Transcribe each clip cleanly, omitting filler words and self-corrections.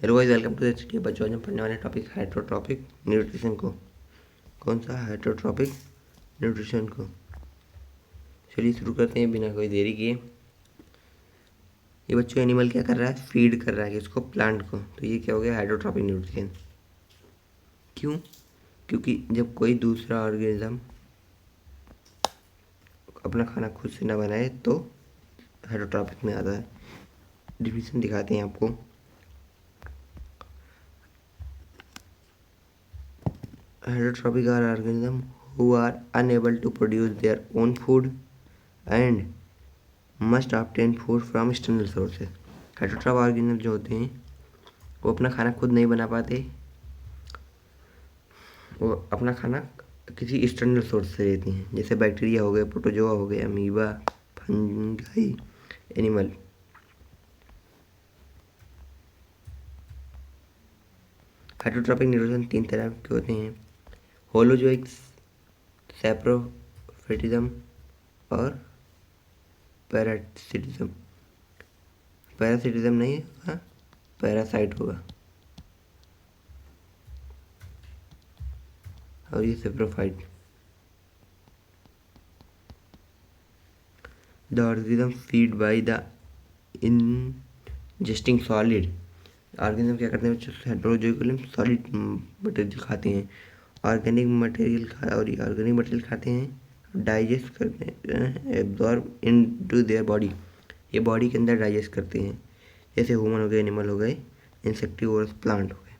Hello guys, welcome to the बच्चों। आज हम पढ़ने वाले टॉपिक हाइड्रोट्रॉपिक न्यूट्रिशन को। कौन सा? हाइड्रोट्रॉपिक न्यूट्रिशन को। चलिए शुरू करते हैं बिना कोई देरी किए। ये बच्चों एनिमल क्या कर रहा है? फीड कर रहा है किसको? प्लांट को। तो ये क्या हो गया? Hydrotropic nutrition. क्यों? क्योंकि जब कोई दूसरा ऑर्गेनिज्म अपना खाना खुद से ना बनाए तो हाइड्रोट्रॉपिक में आता है। डिफिनेशन दिखाते हैं आपको। Heterotrophic are organisms who are unable to produce their own food and must obtain food from external sources. Heterotroph organism जो होते हैं वो अपना खाना खुद नहीं बना पाते, वो अपना खाना किसी एक्सटर्नल सोर्स से लेते हैं, जैसे बैक्टीरिया हो गए, प्रोटोजोआ हो गए, amoeba, fungi, animal. Heterotrophic nutrition तीन तरह के होते हैं: होलोजोइक, सैप्रोफिटिज्म और पैरासिटिज्म। पैरासिटिज्म नहीं होगा, पैरासाइट होगा। और ये saprophyte. The organism feed by the ingesting solid. Organism क्या करते हैं बच्चों? हेटेरोजोइकली सॉलिड मटेरियल खाते हैं। ऑर्गेनिक मटेरियल खाते हैं, डाइजेस्ट करते हैं, एब्जॉर्ब इनटू देयर बॉडी। ये बॉडी के अंदर डाइजेस्ट करते हैं, जैसे ह्यूमन हो गए, एनिमल हो गए, इंसेक्टिवोरस प्लांट हो गए।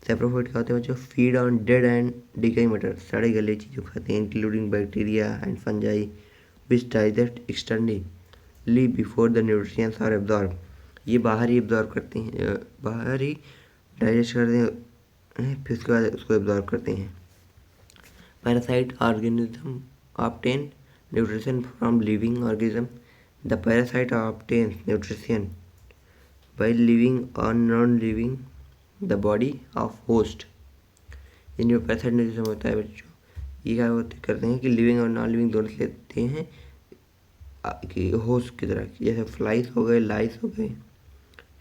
सेप्रोफाइट क्या होते हैं बच्चों? Feed on dead and decaying matter. सड़े गले चीज़ों खाते हैं, including bacteria and fungi which digest externally before the nutrients are absorb. ये बाहर ही एब्जॉर्ब करते हैं, बाहर ही डाइजेस्ट करते हैं, फिर उसके बाद उसको एब्जॉर्ब करते हैं। Parasite organism obtain nutrition from living organism. The parasite obtains nutrition by living और non living the body of host. इन जो पैरासाइट न्यूट्रिशन होता है बच्चों, ये क्या करते हैं कि लिविंग और नॉन लिविंग दोनों से लेते हैं, कि होस्ट की तरह, जैसे फ्लाइस हो गए, लाइस हो गए,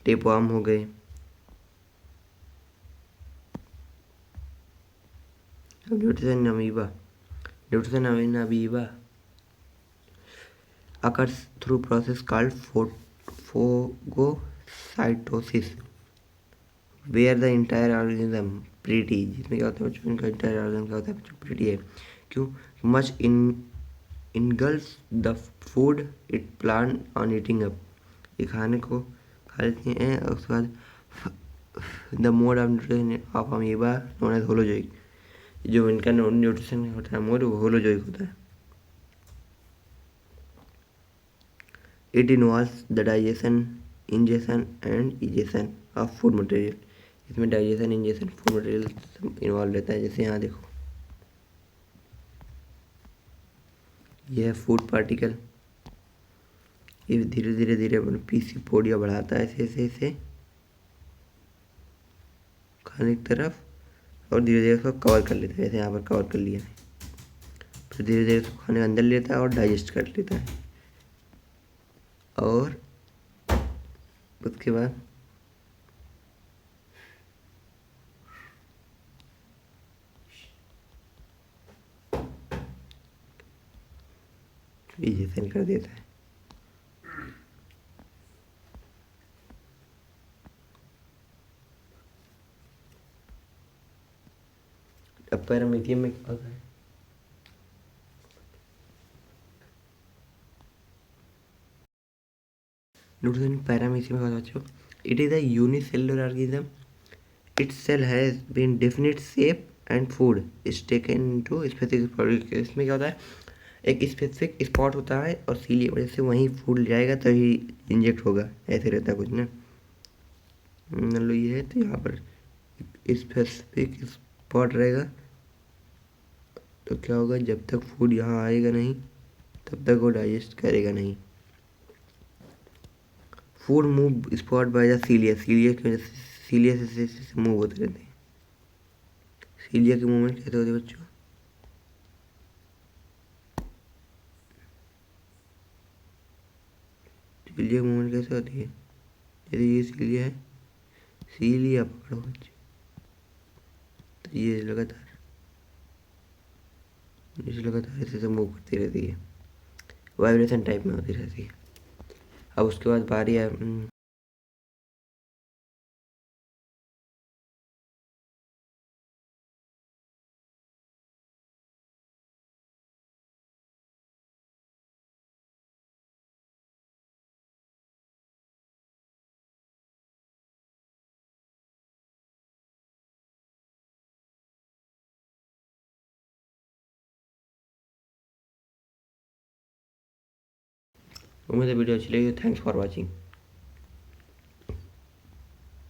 टेपवार्म हो गए। Nutrition amoeba. Nutrition in amoeba occurs through process called phagocytosis where the entire organism pretty, जिसमें क्या होता है बच्चों? इनका इंटायर ऑर्गन क्या होता है बच्चों? प्रीटी है। क्यों? Much engulfs the food it plan on eating up। ये खाने को खा लेते हैं और उसके बाद the mode of nutrition of amoeba known as holozoic. जो इनका न्यूट्रिशन होता है मोड, वो होलोजोइक होता है। It involves the digestion, ingestion and egestion of food material। इसमें डाइजेशन, इंजेशन, फूड मटेरियल सब इन्वॉल्व रहता है। जैसे यहाँ देखो, यह है फूड पार्टिकल। ये धीरे धीरे धीरे अपने पीसी पोडिया बढ़ाता है, ऐसे ऐसे ऐसे खाने की तरफ, और धीरे धीरे उसको कवर कर लेता है। जैसे यहाँ पर कवर कर लिया है, फिर धीरे धीरे उसको खाने के अंदर लेता है और डाइजेस्ट कर लेता है। और उसके बाद इजेशन कर देता है। अब पैरामीथियम में क्या होता है? न्यूट्रिशन पैरामीथियम में होता है बच्चों, it is a unicellular organism. Its cell has been definite shape and food is taken into specific product। इसमें क्या होता है? एक स्पेसिफिक स्पॉट होता है और सीली वजह से वहीं फूड जाएगा तभी इंजेक्ट होगा, ऐसे रहता है कुछ ना। मान लो ये है, तो यहाँ पर स्पेसिफिक स्पॉट रहेगा, तो क्या होगा? जब तक फूड यहाँ आएगा नहीं तब तक वो डाइजेस्ट करेगा नहीं। Food move spot by the cilia. Cilia की वजह से, सीलिया से मूव होते रहते हैं। सीलिया की मूवमेंट कैसे होती है बच्चों? सीलिया की मूवमेंट कैसे होती है? जैसे ये सीलिया है, सी लिया, पकड़ो बच्चे। तो ये लगातार ऐसे मूव करती रहती है, वाइब्रेशन टाइप में होती रहती है। अब उसके बाद बारी है उम्मीद है वीडियो अच्छी लगी। Thanks for watching.